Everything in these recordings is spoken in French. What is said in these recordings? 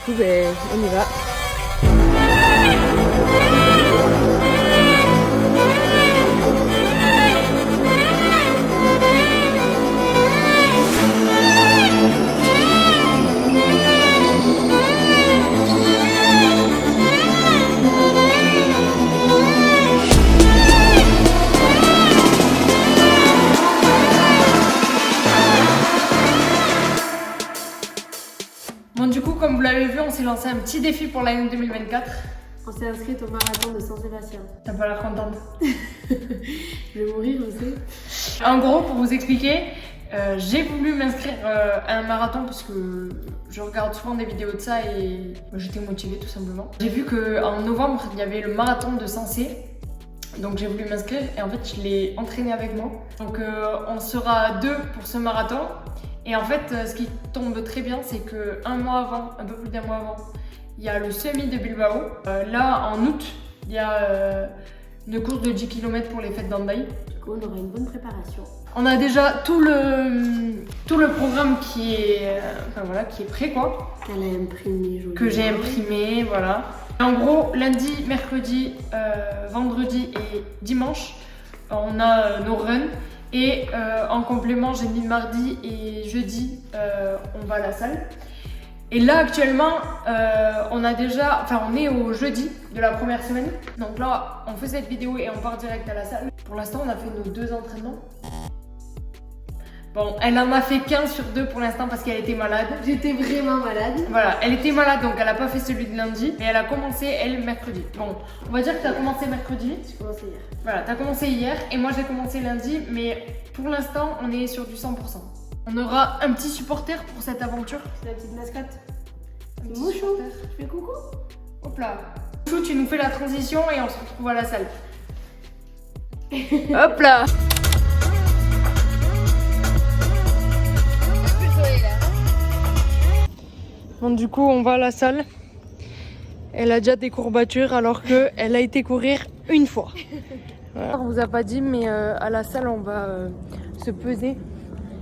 coup, ben, on y va. Bon, du coup, comme vous l'avez vu, on s'est lancé un petit défi pour l'année 2024. On s'est inscrite au marathon de Saint-Sébastien. T'as pas l'air contente. Je vais mourir aussi. En gros, pour vous expliquer, j'ai voulu m'inscrire à un marathon parce que je regarde souvent des vidéos de ça et j'étais motivée tout simplement. J'ai vu qu'en novembre, il y avait le marathon de Sensé. Donc j'ai voulu m'inscrire et en fait, je l'ai entraîné avec moi. Donc on sera 2 pour ce marathon. Et en fait, ce qui tombe très bien, c'est qu'un mois avant, un peu plus d'un mois avant, il y a le semi de Bilbao. Là, en août, il y a une course de 10 km pour les fêtes d'Hendaye. Du coup, on aura une bonne préparation. On a déjà tout le programme qui est, qui est prêt, quoi. Elle a imprimé, joli. Que j'ai imprimé, voilà. En gros, lundi, mercredi, vendredi et dimanche, on a nos runs. Et en complément, j'ai mis mardi et jeudi, on va à la salle. Et là, actuellement, on est au jeudi de la première semaine. Donc là, on fait cette vidéo et on part direct à la salle. Pour l'instant, on a fait nos 2 entraînements. Bon, elle en a fait qu'un sur 2 pour l'instant parce qu'elle était malade. J'étais vraiment malade. Voilà, elle était malade donc elle n'a pas fait celui de lundi. Et elle a commencé, elle, mercredi. Bon, on va dire que tu as commencé mercredi. J'ai commencé hier. Voilà, tu as commencé hier et moi j'ai commencé lundi. Mais pour l'instant, on est sur du 100%. On aura un petit supporter pour cette aventure. C'est la petite mascotte. Un petit Mouchou, supporter. je fais coucou. Hop là. Mouchou, tu nous fais la transition et on se retrouve à la salle. Hop là. Bon, du coup, on va à la salle. Elle a déjà des courbatures alors qu'elle a été courir une fois. Voilà. On vous a pas dit, mais à la salle, on va se peser.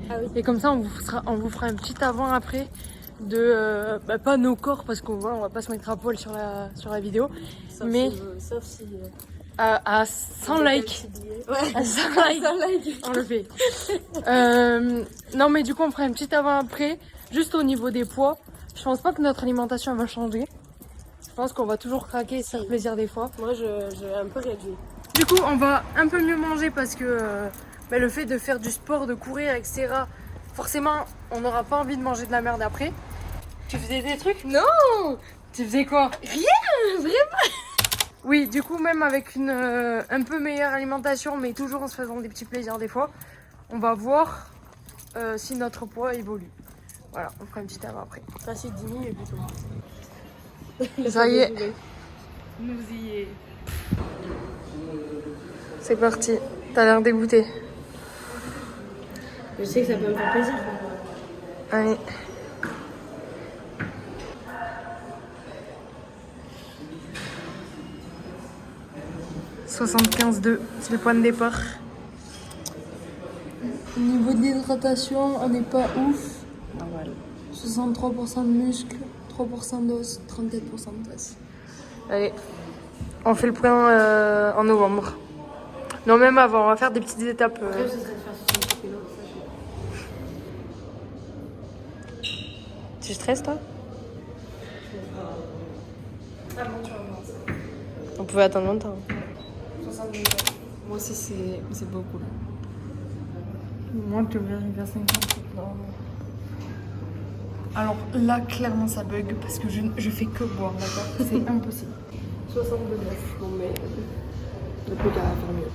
Ah oui. Et comme ça, on vous fera un petit avant-après de pas nos corps parce qu'on on va pas se mettre à poil sur la vidéo, Sauf si à 100 likes. Ouais. À 100 likes. On le fait. Non, mais du coup, on fera un petit avant-après juste au niveau des poids. Je pense pas que notre alimentation va changer. Je pense qu'on va toujours craquer et se faire plaisir des fois. Moi, je vais un peu réduire. Du coup, on va un peu mieux manger parce que le fait de faire du sport, de courir, etc. Forcément, on n'aura pas envie de manger de la merde après. Tu faisais des trucs? Non. Tu faisais quoi? Rien, vraiment. Oui, du coup, même avec une un peu meilleure alimentation, mais toujours en se faisant des petits plaisirs des fois, on va voir si notre poids évolue. Voilà, on fera un petit avant après. Ça, c'est 10 minutes plutôt. Ça y est. Nous y est. C'est parti. T'as l'air dégoûté. Je sais que ça peut me faire plaisir. Allez. « 75,2 », c'est le point de départ. Au niveau de l'hydratation, on n'est pas ouf. Normal. 63% de muscles, 3% d'os, 37% de graisse. Allez, on fait le point en novembre. Non, même avant, on va faire des petites étapes. Le rêve, ce serait de faire 60 kilos. Tu stresses, toi? Ah bon, tu vas On pouvait attendre longtemps. 70 kilos. Moi aussi, c'est beaucoup. Moi, je devrais arriver à 50. Alors là, clairement, ça bug parce que je fais que boire, d'accord? C'est impossible. 62,9. Bon, mais le plus qu'à faire mieux.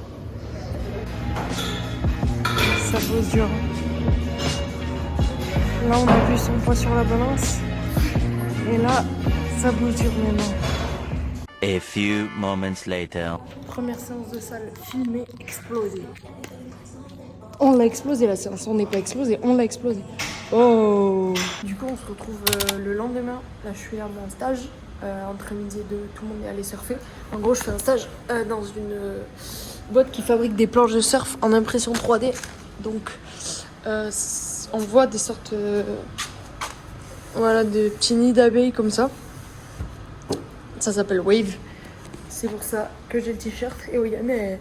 Ça pose dur. Là, on a vu son poids sur la balance. Et là, ça bouge dur maintenant. A few moments later. Première séance de salle, filmée, explosée. On l'a explosé la séance, on n'est pas explosé, on l'a explosé. Oh! Du coup, on se retrouve le lendemain. Là, je suis à mon stage. Entre midi et 2, tout le monde est allé surfer. En gros, je fais un stage dans une boîte qui fabrique des planches de surf en impression 3D. Donc, on voit des sortes Voilà, des petits nids d'abeilles comme ça. Ça s'appelle Wave. C'est pour ça que j'ai le t-shirt. Et Oyane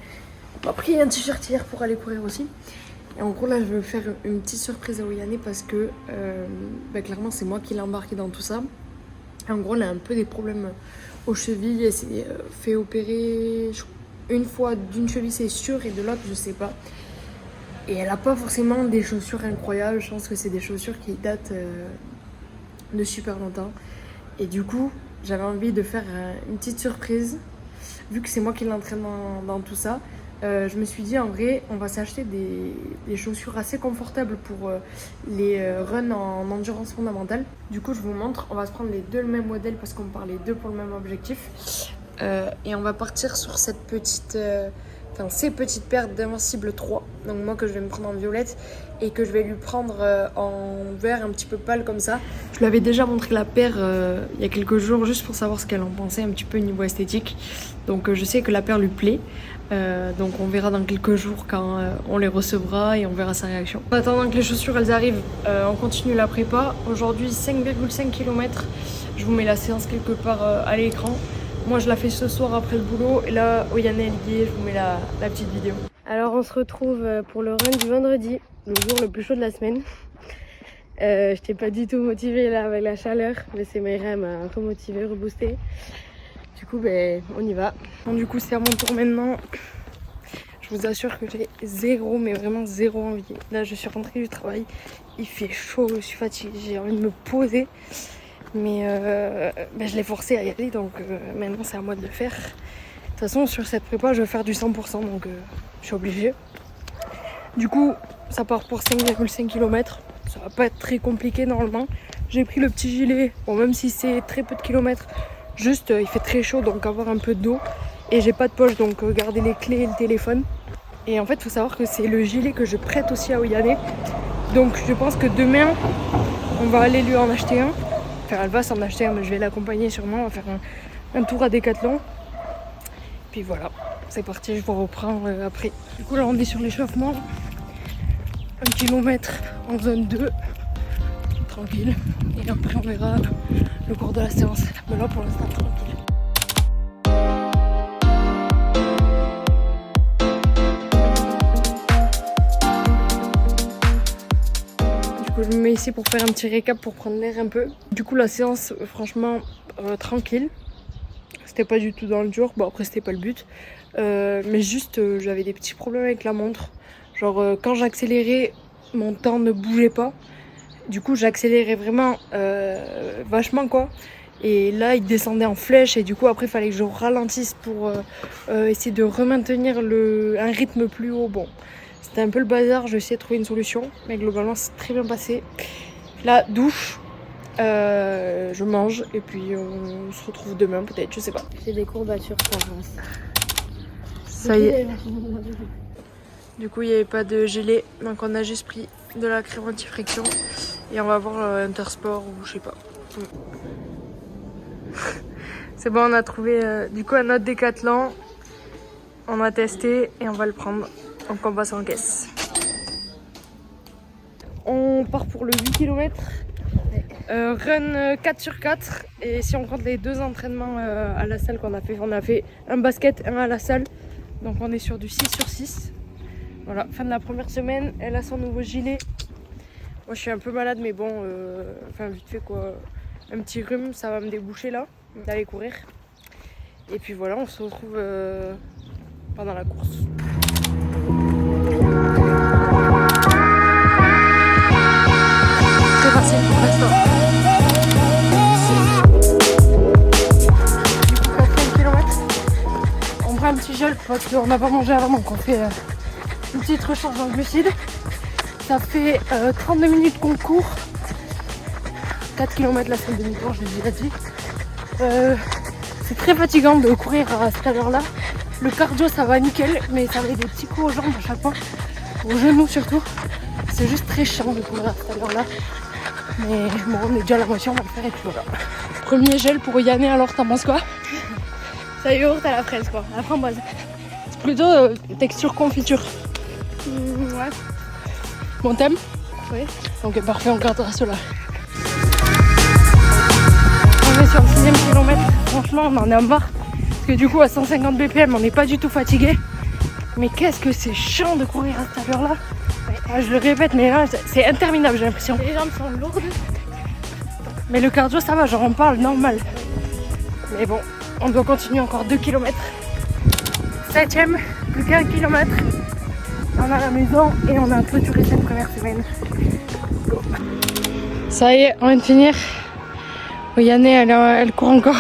m'a pris un t-shirt hier pour aller courir aussi. Et en gros là je vais faire une petite surprise à Oyane parce que clairement c'est moi qui l'ai embarqué dans tout ça. Et en gros elle a un peu des problèmes aux chevilles. Elle s'est fait opérer une fois d'une cheville c'est sûr et de l'autre je sais pas. Et elle a pas forcément des chaussures incroyables. Je pense que c'est des chaussures qui datent de super longtemps. Et du coup j'avais envie de faire une petite surprise. Vu que c'est moi qui l'entraîne dans tout ça, je me suis dit en vrai, on va s'acheter des chaussures assez confortables pour les runs en endurance fondamentale. Du coup, je vous montre, on va se prendre les deux le même modèle parce qu'on part les deux pour le même objectif. Et on va partir sur cette petite, ces petites paires d'Invincible 3. Donc moi que je vais me prendre en violette et que je vais lui prendre en vert un petit peu pâle comme ça. Je lui avais déjà montré la paire il y a quelques jours juste pour savoir ce qu'elle en pensait un petit peu au niveau esthétique. Donc je sais que la paire lui plaît. Donc on verra dans quelques jours quand on les recevra et on verra sa réaction. En attendant que les chaussures elles arrivent, on continue la prépa. Aujourd'hui 5,5 km. Je vous mets la séance quelque part à l'écran. Moi je la fais ce soir après le boulot et là Oyane elle y est, je vous mets la petite vidéo. Alors on se retrouve pour le run du vendredi, le jour le plus chaud de la semaine. Je n'étais pas du tout motivée là avec la chaleur, mais c'est Mayra m'a remotivée, reboostée. Du coup on y va. Bon, du coup c'est à mon tour maintenant. Je vous assure que j'ai zéro, mais vraiment zéro envie. Là je suis rentrée du travail, il fait chaud, je suis fatiguée, j'ai envie de me poser. Mais je l'ai forcé à y aller, donc maintenant c'est à moi de le faire. De toute façon sur cette prépa je vais faire du 100%, donc je suis obligée. Du coup ça part pour 5,5 km. Ça va pas être très compliqué normalement. J'ai pris le petit gilet, bon même si c'est très peu de kilomètres, juste il fait très chaud donc avoir un peu d'eau. Et j'ai pas de poche donc garder les clés et le téléphone. Et en fait il faut savoir que c'est le gilet que je prête aussi à Oyane. Donc je pense que demain on va aller lui en acheter un. Enfin elle va s'en acheter un mais je vais l'accompagner sûrement, on va faire un tour à Decathlon. Puis voilà, c'est parti, je vous reprends après. Du coup là on est sur l'échauffement. 1 km en zone 2, tranquille. Et après on verra le cours de la séance. Mais là pour l'instant tranquille. Je me mets ici pour faire un petit récap pour prendre l'air un peu. Du coup la séance franchement tranquille. C'était pas du tout dans le dur, bon après c'était pas le but. Mais juste j'avais des petits problèmes avec la montre. Genre quand j'accélérais mon temps ne bougeait pas. Du coup j'accélérais vraiment vachement quoi. Et là il descendait en flèche et du coup après il fallait que je ralentisse pour essayer de maintenir un rythme plus haut. Bon. C'était un peu le bazar, je vais essayer de trouver une solution, mais globalement c'est très bien passé. Là, douche, je mange et puis on se retrouve demain peut-être, je sais pas. J'ai des courbatures sur la race. Ça y est. Du coup il n'y avait pas de gelée, donc on a juste pris de la crème anti-friction et on va voir Intersport ou je sais pas. C'est bon, on a trouvé du coup un autre Decathlon, on a testé et on va le prendre. Donc on passe en caisse. On part pour le 8 km. Run 4/4. Et si on compte les deux entraînements à la salle qu'on a fait, on a fait un basket, un à la salle. Donc on est sur du 6/6. Voilà, fin de la première semaine. Elle a son nouveau gilet. Moi je suis un peu malade mais bon, vite fait quoi. Un petit rhume, ça va me déboucher là, d'aller courir. Et puis voilà, on se retrouve pendant la course. C'est parti pour l'instant. Du coup 4 km. On prend un petit gel parce qu'on n'a pas mangé avant, donc on fait une petite recharge en glucides. Ça fait 32 minutes qu'on court. 4 km la semaine demi-tour, je l'ai déjà dit. C'est très fatigant de courir à cette heure-là. Le cardio ça va nickel, mais ça met des petits coups aux jambes à chaque fois, aux genoux surtout. C'est juste très chiant de courir à cette heure-là. Mais bon, on est déjà à la moitié, on va le faire et puis voilà. Premier gel pour Oyane, alors t'en penses quoi? Ça yaourt à la fraise quoi, à la framboise. C'est plutôt texture confiture. Ouais. Bon, t'aimes? Oui. Ok, parfait, on gardera cela. deuxième kilomètre. Franchement, on en a marre. Parce que du coup, à 150 BPM, on n'est pas du tout fatigué. Mais qu'est-ce que c'est chiant de courir à cette allure-là. Ouais, je le répète, mais là, c'est interminable, j'ai l'impression. Les jambes sont lourdes. Mais le cardio, ça va, genre on parle normal. Mais bon, on doit continuer encore 2 km. 7ème, plus qu'un kilomètre. On a la maison et on a clôturé cette première semaine. Go. Ça y est, on vient de finir. Yanné, elle court encore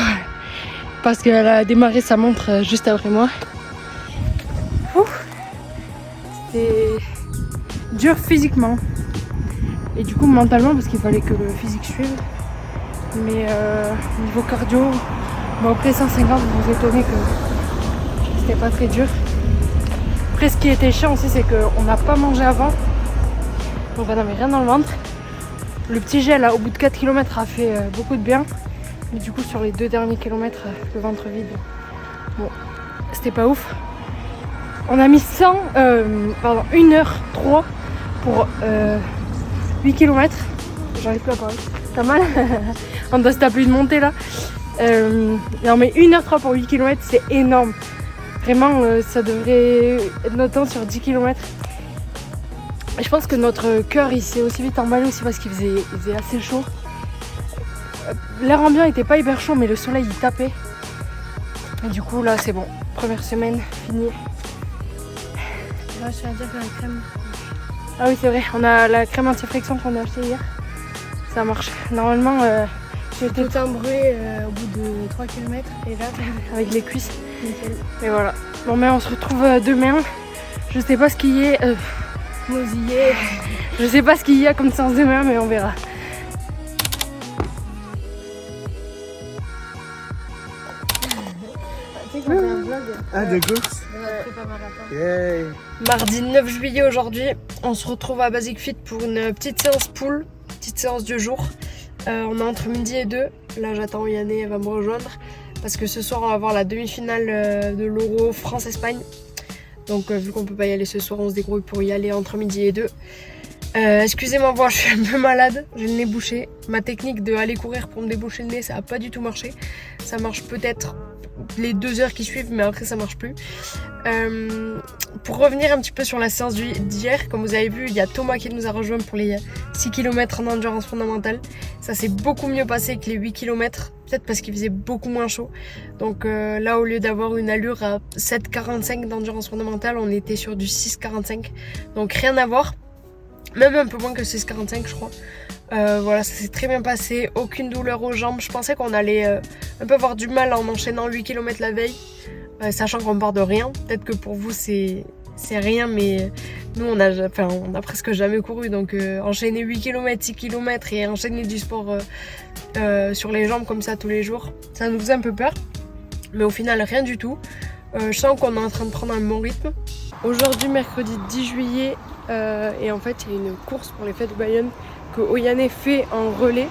parce qu'elle a démarré sa montre juste après moi. C'était dur physiquement et du coup mentalement parce qu'il fallait que le physique suive. Mais niveau cardio, bon, après 150, vous vous étonnez que c'était pas très dur. Après, ce qui était chiant aussi, c'est qu'on n'a pas mangé avant. Donc on n'avait rien dans le ventre. Le petit gel là, au bout de 4 km a fait beaucoup de bien. Mais du coup sur les 2 derniers kilomètres, le ventre vide. Bon, c'était pas ouf. On a mis 1h03 pour 8 km. J'arrive plus à parler. T'as mal? On doit se taper une montée là. Non mais 1h03 pour 8 km, c'est énorme. Vraiment, ça devrait être notre temps sur 10 km. Et je pense que notre cœur il s'est aussi vite emballé aussi parce qu'il faisait assez chaud. L'air ambiant était pas hyper chaud mais le soleil il tapait. Et du coup là c'est bon. Première semaine finie. Là je tiens à dire que la crème. Ah oui c'est vrai, on a la crème anti-friction qu'on a achetée hier. Ça marche. Normalement j'étais tout embrouillé au bout de 3 km et là avec les cuisses. Nickel. Et voilà. Bon mais on se retrouve demain. Je sais pas ce qu'il y a. Mosillé. Je sais pas ce qu'il y a comme séance demain mais on verra. Ah, de course. Yeah. Mardi 9 juillet aujourd'hui, on se retrouve à Basic Fit pour une petite séance pool, petite séance du jour. On est entre midi et 2. Là j'attends Yanné, elle va me rejoindre. Parce que ce soir on va voir la demi-finale de l'Euro France-Espagne. Donc vu qu'on peut pas y aller ce soir, on se débrouille pour y aller entre midi et 2. Excusez ma voix, je suis un peu malade, j'ai le nez bouché. Ma technique de aller courir pour me déboucher le nez, ça a pas du tout marché. Ça marche peut-être les 2 heures qui suivent, mais après ça marche plus. Pour revenir un petit peu sur la séance d'hier, comme vous avez vu, il y a Thomas qui nous a rejoint pour les 6 km en endurance fondamentale. Ça s'est beaucoup mieux passé que les 8 km, peut-être parce qu'il faisait beaucoup moins chaud. Donc là, au lieu d'avoir une allure à 7,45 d'endurance fondamentale, on était sur du 6,45. Donc rien à voir, même un peu moins que 6,45 je crois. Voilà, ça s'est très bien passé, aucune douleur aux jambes. Je pensais qu'on allait un peu avoir du mal en enchaînant 8 km la veille, sachant qu'on part de rien. Peut-être que pour vous c'est rien, mais nous on a presque jamais couru. Donc enchaîner 8 km, 6 km et enchaîner du sport sur les jambes comme ça tous les jours, ça nous faisait un peu peur. Mais au final rien du tout. Je sens qu'on est en train de prendre un bon rythme. Aujourd'hui mercredi 10 juillet et en fait il y a une course pour les fêtes de Bayonne que Oyané fait en relais.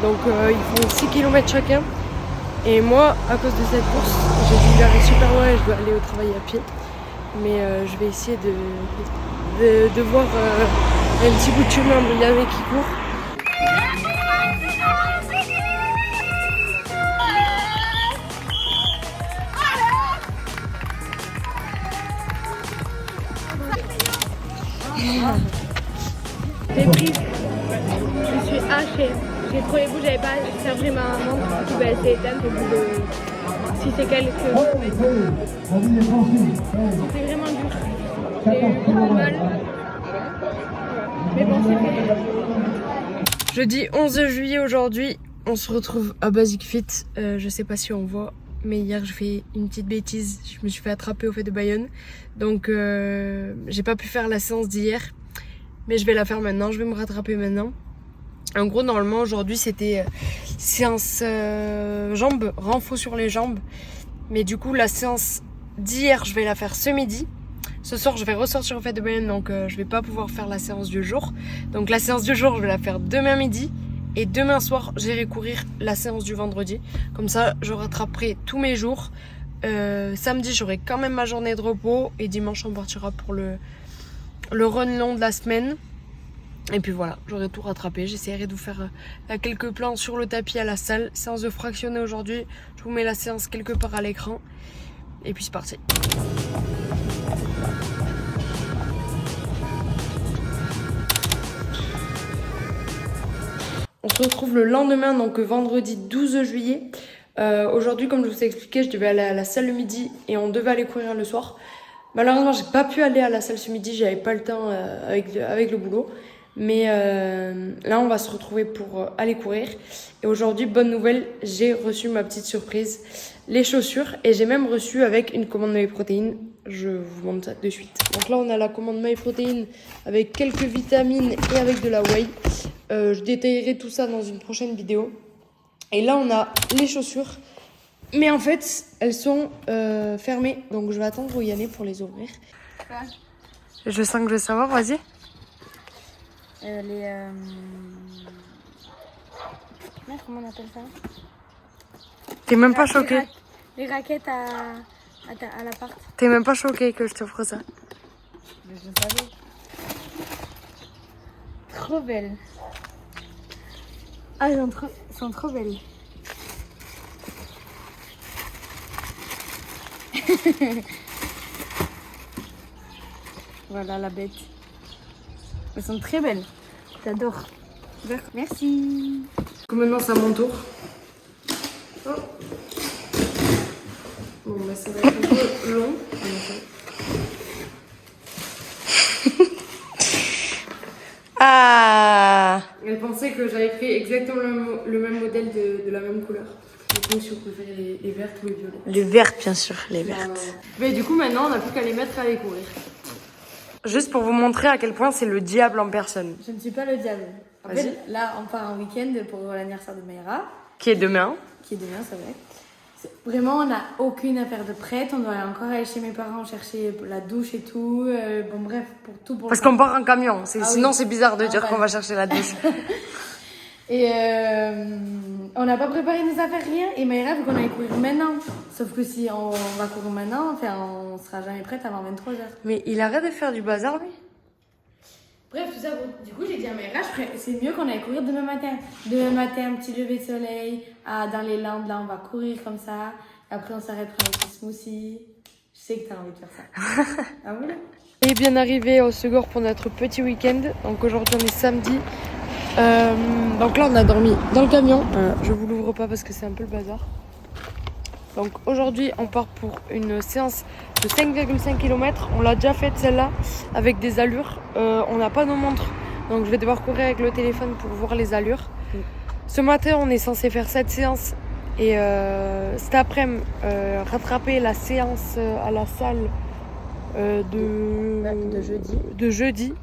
Donc ils font 6 km chacun. Et moi, à cause de cette course, j'ai dû garer super loin et je dois aller au travail à pied. Mais je vais essayer de voir un petit bout de chemin de Yanné qui court. J'ai pris, je suis hachée. J'ai trop les bouts, j'avais pas chargé ma montre, du coup elle s'est éteinte au bout de 6 et quelques kilomètres. C'était vraiment dur. J'ai eu beaucoup mal. Mais bon, c'est fait. Jeudi 11 juillet aujourd'hui, on se retrouve à Basic Fit. Je sais pas si on voit, mais hier j'ai fait une petite bêtise. Je me suis fait attraper au fait de Bayonne. Donc j'ai pas pu faire la séance d'hier. Mais je vais la faire maintenant, je vais me rattraper maintenant. En gros, normalement, aujourd'hui, c'était séance jambes, renfort sur les jambes. Mais du coup, la séance d'hier, je vais la faire ce midi. Ce soir, je vais ressortir au fait de Bayonne, donc je vais pas pouvoir faire la séance du jour. Donc la séance du jour, je vais la faire demain midi. Et demain soir, j'irai courir la séance du vendredi. Comme ça, je rattraperai tous mes jours. Samedi, j'aurai quand même ma journée de repos. Et dimanche, on partira pour le run long de la semaine. Et puis voilà, j'aurai tout rattrapé. J'essaierai de vous faire quelques plans sur le tapis à la salle. Séance de fractionné aujourd'hui. Je vous mets la séance quelque part à l'écran. Et puis c'est parti. On se retrouve le lendemain, donc vendredi 12 juillet. Aujourd'hui, comme je vous ai expliqué, je devais aller à la salle le midi et on devait aller courir le soir. Malheureusement, j'ai pas pu aller à la salle ce midi, j'avais pas le temps avec le boulot. Mais là, on va se retrouver pour aller courir. Et aujourd'hui, bonne nouvelle, j'ai reçu ma petite surprise, les chaussures. Et j'ai même reçu avec une commande Whey Protein. Je vous montre ça de suite. Donc là, on a la commande Whey Protein avec quelques vitamines et avec de la whey. Je détaillerai tout ça dans une prochaine vidéo. Et là, on a les chaussures. Mais en fait, elles sont fermées. Donc, je vais attendre Yanné pour les ouvrir. Je sens que je vais savoir, vas-y. Comment on appelle ça? T'es même pas choquée? Les raquettes à l'appart. T'es même pas choquée que je t'offre ça? Je savais. Trop belles. Ah, elles sont trop belles. Voilà la bête. Elles sont très belles. J'adore. Merci. Maintenant, c'est à mon tour. Oh. Bon, bah, ça va être un peu long. Ah! Elle pensait que j'avais pris exactement le même modèle de la même couleur. Du coup, si vous préférez les vertes ou les violettes. Les vertes, bien sûr, les vertes. Mais du coup, maintenant, on n'a plus qu'à les mettre à aller courir. Juste pour vous montrer à quel point c'est le diable en personne. Je ne suis pas le diable. En fait, là, on part en week-end pour l'anniversaire de Mayra. Qui est demain. C'est vrai. Vraiment, on n'a aucune affaire de prête. On doit encore aller chez mes parents chercher la douche et tout. Bon, bref, pour tout. Parce qu'on part en camion. Sinon, c'est bizarre de dire qu'on va chercher la douche. Et on n'a pas préparé nos affaires, rien. Et Mayra veut qu'on aille courir maintenant. Sauf que si on va courir maintenant, enfin, on sera jamais prête avant 23h. Mais il arrête de faire du bazar, lui. Bref, tout ça, du coup, j'ai dit à Mayra, c'est mieux qu'on aille courir demain matin. Demain matin, un petit lever de soleil, dans les Landes, là, on va courir comme ça. Après, on s'arrête pour un petit smoothie. Je sais que t'as envie de faire ça. Ah voilà. Et bien arrivé au Segor pour notre petit week-end. Donc aujourd'hui, on est samedi. Donc là, on a dormi dans le camion. Je vous l'ouvre pas parce que c'est un peu le bazar. Donc aujourd'hui, on part pour une séance de 5,5 km. On l'a déjà faite celle-là avec des allures. On n'a pas nos montres, donc je vais devoir courir avec le téléphone pour voir les allures. Ce matin, on est censé faire cette séance et cet après-midi, rattraper la séance à la salle de jeudi.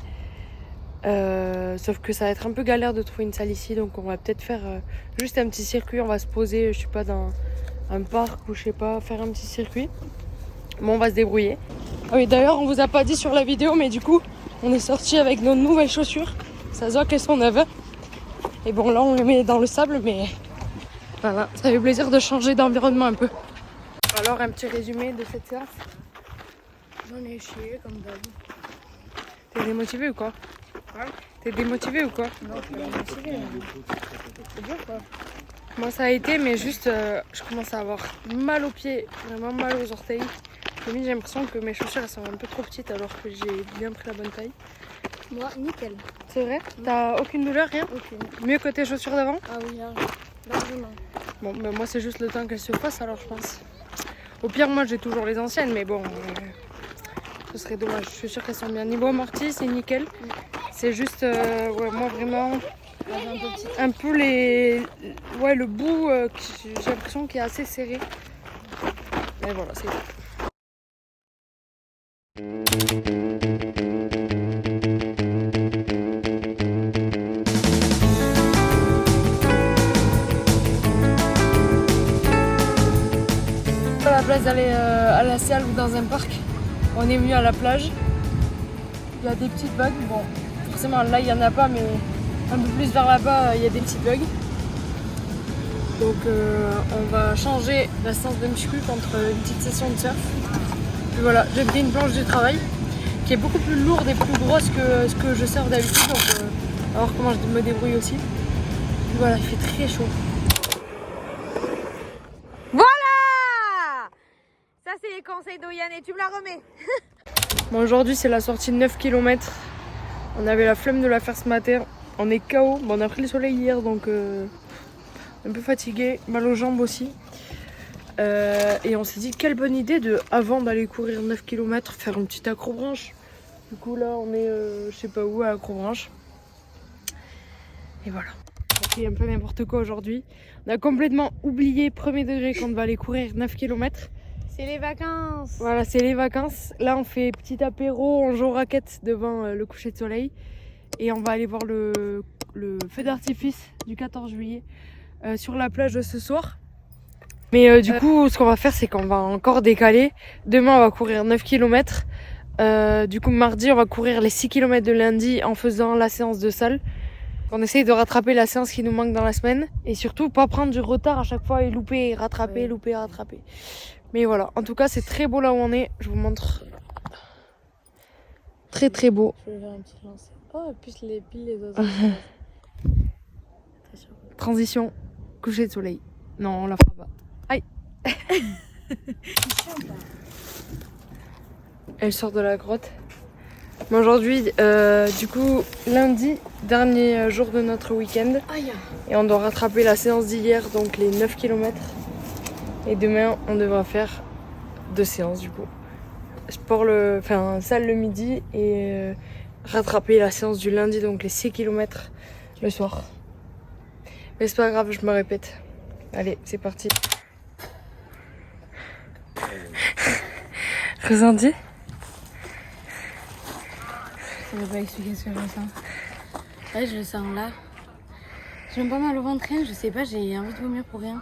Sauf que ça va être un peu galère de trouver une salle ici, donc on va peut-être faire juste un petit circuit. On va se poser, je sais pas, dans un parc ou je sais pas, faire un petit circuit. Bon, on va se débrouiller. Ah oui, d'ailleurs, on vous a pas dit sur la vidéo, mais du coup, on est sorti avec nos nouvelles chaussures. Ça se voit qu'elles sont neuves. Et bon, là, on les met dans le sable, mais voilà, ça fait plaisir de changer d'environnement un peu. Alors, un petit résumé de cette séance. J'en ai chié comme d'hab. T'es démotivé ou quoi? T'es démotivé ou quoi? Non, je suis pas démotivé. C'est dur quoi. Moi ça a été, mais juste je commence à avoir mal aux pieds, vraiment mal aux orteils. J'ai l'impression que mes chaussures elles sont un peu trop petites alors que j'ai bien pris la bonne taille. Moi, nickel. C'est vrai? T'as aucune douleur, rien? Aucune. Mieux que tes chaussures d'avant? Ah oui, largement. Bon, ben moi c'est juste le temps qu'elles se fassent alors je pense. Au pire, moi j'ai toujours les anciennes, mais bon, ce serait dommage. Je suis sûre qu'elles sont bien. Niveau amorti, c'est nickel. C'est juste, ouais, moi vraiment, un peu le bout, j'ai l'impression qu'il est assez serré. Et voilà, c'est tout. À la place d'aller à la salle ou dans un parc, on est venu à la plage. Il y a des petites vagues. Bon, forcément là il n'y en a pas, mais un peu plus vers là-bas il y a des petites vagues. Donc on va changer la séance de muscu contre une petite session de surf. Puis voilà, j'ai pris une planche de travail qui est beaucoup plus lourde et plus grosse que ce que je surfe d'habitude. Donc À voir comment je me débrouille aussi. Puis voilà, il fait très chaud. Voilà! Ça, c'est les conseils d'Oyane et tu me la remets. Bon, aujourd'hui, c'est la sortie de 9 km. On avait la flemme de la faire ce matin. On est KO. Bon, on a pris le soleil hier, donc un peu fatigué. Mal aux jambes aussi. Et on s'est dit, quelle bonne idée avant d'aller courir 9 km, faire une petite accrobranche. Du coup, là, on est, je sais pas où, à accrobranche. Et voilà. On fait un peu n'importe quoi aujourd'hui. On a complètement oublié premier degré qu'on va aller courir 9 km. C'est les vacances. Voilà, c'est les vacances. Là, on fait petit apéro, on joue aux raquettes devant le coucher de soleil. Et on va aller voir le feu d'artifice du 14 juillet sur la plage ce soir. Mais du coup, ce qu'on va faire, c'est qu'on va encore décaler. Demain, on va courir 9 km. Du coup, mardi, on va courir les 6 km de lundi en faisant la séance de salle. On essaye de rattraper la séance qui nous manque dans la semaine. Et surtout, pas prendre du retard à chaque fois et louper, rattraper, ouais. Louper, rattraper. Mais voilà, en tout cas, c'est très beau là où on est. Je vous montre. Très très beau. Je vais faire un petit lancer. Oh, et puis les piles, les autres. Transition, coucher de soleil. Non, on la fera pas. Aïe. Elle sort de la grotte. Mais aujourd'hui, du coup, lundi, dernier jour de notre week-end. Et on doit rattraper la séance d'hier, donc les 9 km. Et demain, on devra faire 2 séances du coup. Salle le midi et rattraper la séance du lundi, donc les 6 km le soir. Mais c'est pas grave, je me répète. Allez, c'est parti. Ressenti? Je vais pas expliquer ce que je ressens. Ouais, je le sens là. J'ai même pas mal au ventre, rien, je sais pas, j'ai envie de vomir pour rien.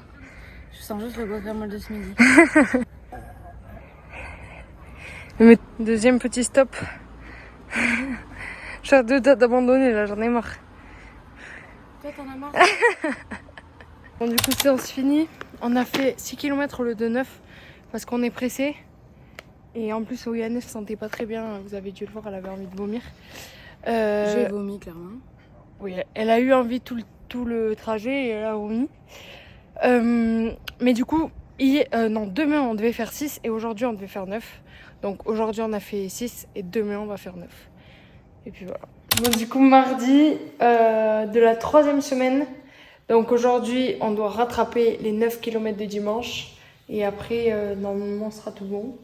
Je sens juste le guacamole de ce midi. Mais deuxième petit stop. J'ai deux dates d'abandonner là, j'en ai marre. Toi t'en as marre? Bon, du coup, séance finie. On a fait 6 km au lieu de 9 parce qu'on est pressé. Et en plus, Oyane ne se sentait pas très bien. Vous avez dû le voir, elle avait envie de vomir. J'ai vomi, clairement. Oui, elle a eu envie tout le trajet et elle a vomi. Mais du coup, demain, on devait faire 6 et aujourd'hui, on devait faire 9. Donc aujourd'hui, on a fait 6 et demain, on va faire 9. Et puis voilà. Bon, du coup, mardi de la 3e semaine. Donc aujourd'hui, on doit rattraper les 9 km de dimanche. Et après, normalement, ce sera tout bon.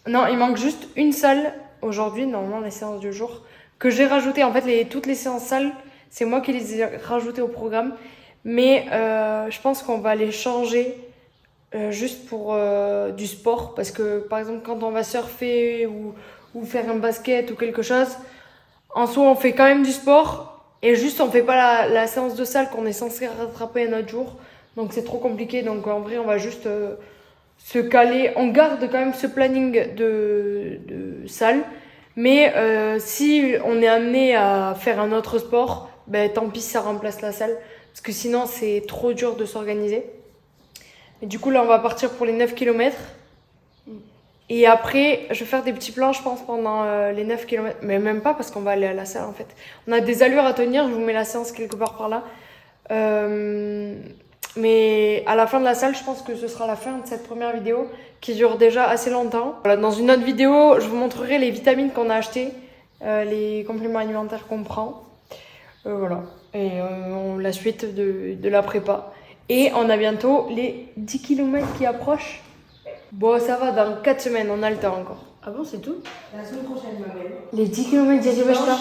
Non, il manque juste une salle aujourd'hui, normalement, les séances du jour, que j'ai rajoutées. En fait, toutes les séances salles, c'est moi qui les ai rajoutées au programme. Mais je pense qu'on va les changer juste pour du sport. Parce que, par exemple, quand on va surfer ou faire un basket ou quelque chose, en soi, on fait quand même du sport. Et juste, on fait pas la séance de salle qu'on est censé rattraper un autre jour. Donc, c'est trop compliqué. Donc, en vrai, on va juste se caler. On garde quand même ce planning de salle. Mais si on est amené à faire un autre sport, ben, tant pis, ça remplace la salle. Parce que sinon, c'est trop dur de s'organiser. Et du coup, là, on va partir pour les 9 km. Et après, je vais faire des petits plans, je pense, pendant les 9 km. Mais même pas, parce qu'on va aller à la salle, en fait. On a des allures à tenir. Je vous mets la séance quelque part par là. Mais à la fin de la salle, je pense que ce sera la fin de cette première vidéo, qui dure déjà assez longtemps. Voilà, dans une autre vidéo, je vous montrerai les vitamines qu'on a achetées, les compléments alimentaires qu'on prend. Voilà. Et la suite de la prépa. Et on a bientôt les 10 km qui approchent. Bon, ça va, dans 4 semaines, on a le temps encore. Ah bon, c'est tout? La semaine prochaine, ma belle. Les 10 km d'Yadibashta.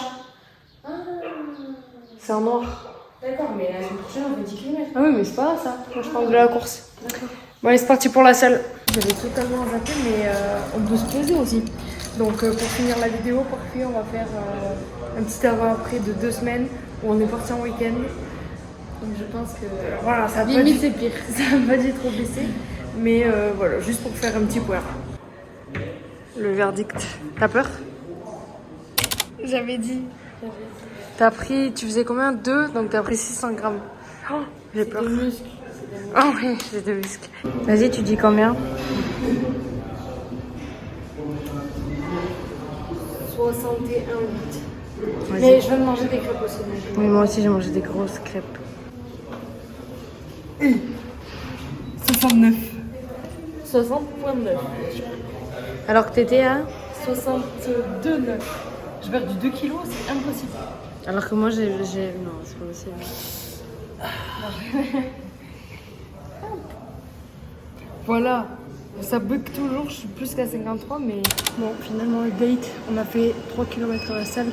C'est en noir. D'accord, mais la semaine prochaine, on fait 10 km. Ah oui, mais c'est pas grave, ça. Moi, je parle de la course. D'accord. Bon, allez, c'est parti pour la salle. J'avais totalement zappé, mais on peut se poser aussi. Donc, pour finir la vidéo, parfait, on va faire un petit avant-après de 2 semaines où on est parti en week-end. Donc, je pense que. Voilà, ça limite, c'est pire. Ça m'a pas dit trop blessé. Mais voilà, juste pour faire un petit point. Le verdict. T'as peur? J'avais dit. T'as pris, tu faisais combien? 2, donc t'as pris 600 grammes. Oh, j'ai peur. Des muscles. Oh oui, j'ai des muscles. Vas-y, tu dis combien? 61,8. Mais je viens de manger des crêpes aussi. Oui, moi aussi j'ai mangé des grosses crêpes. 69. 60,9. Alors que t'étais à 62,9. J'ai perdu 2 kilos, c'est impossible. Alors que moi j'ai... Non, c'est pas possible. Voilà, ça bug toujours, je suis plus qu'à 53, mais bon, finalement le date, on a fait 3 km à la salle,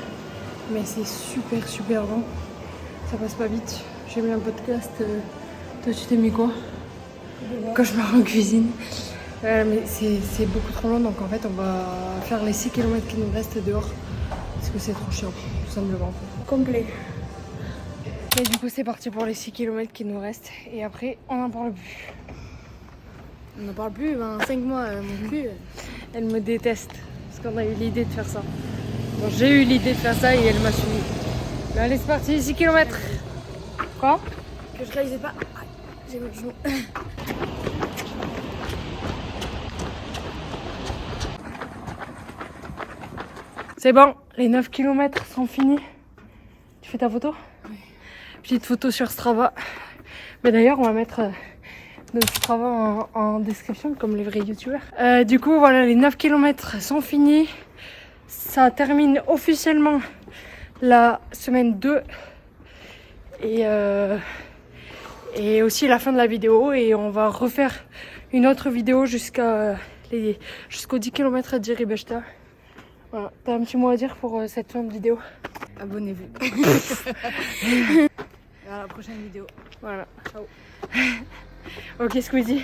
mais c'est super long, ça passe pas vite. J'ai mis un podcast, toi tu t'es mis quoi? Quand je me en cuisine. Mais c'est beaucoup trop long, donc en fait on va faire les 6 km qui nous restent dehors, parce que c'est trop chiant, tout simplement. Complet. Et du coup c'est parti pour les 6 km qui nous restent, et après on n'en parle plus. On n'en parle plus, 5 mois, mon cul. Elle me déteste parce qu'on a eu l'idée de faire ça. Bon, j'ai eu l'idée de faire ça et elle m'a suivi. Mais allez, c'est parti, 6 km. Quoi? Que je réalisais pas. Ah, j'ai le genou. C'est bon, les 9 km sont finis. Tu fais ta photo? Oui. Petite photo sur Strava. Mais d'ailleurs, on va mettre notre Strava en description, comme les vrais youtubeurs. Du coup, voilà, les 9 km sont finis. Ça termine officiellement la semaine 2. Et aussi la fin de la vidéo. Et on va refaire une autre vidéo jusqu'au 10 km à Djeribechta. Voilà, t'as un petit mot à dire pour cette fin de vidéo? Abonnez-vous. À la prochaine vidéo. Voilà, ciao. Ok, Squeezie.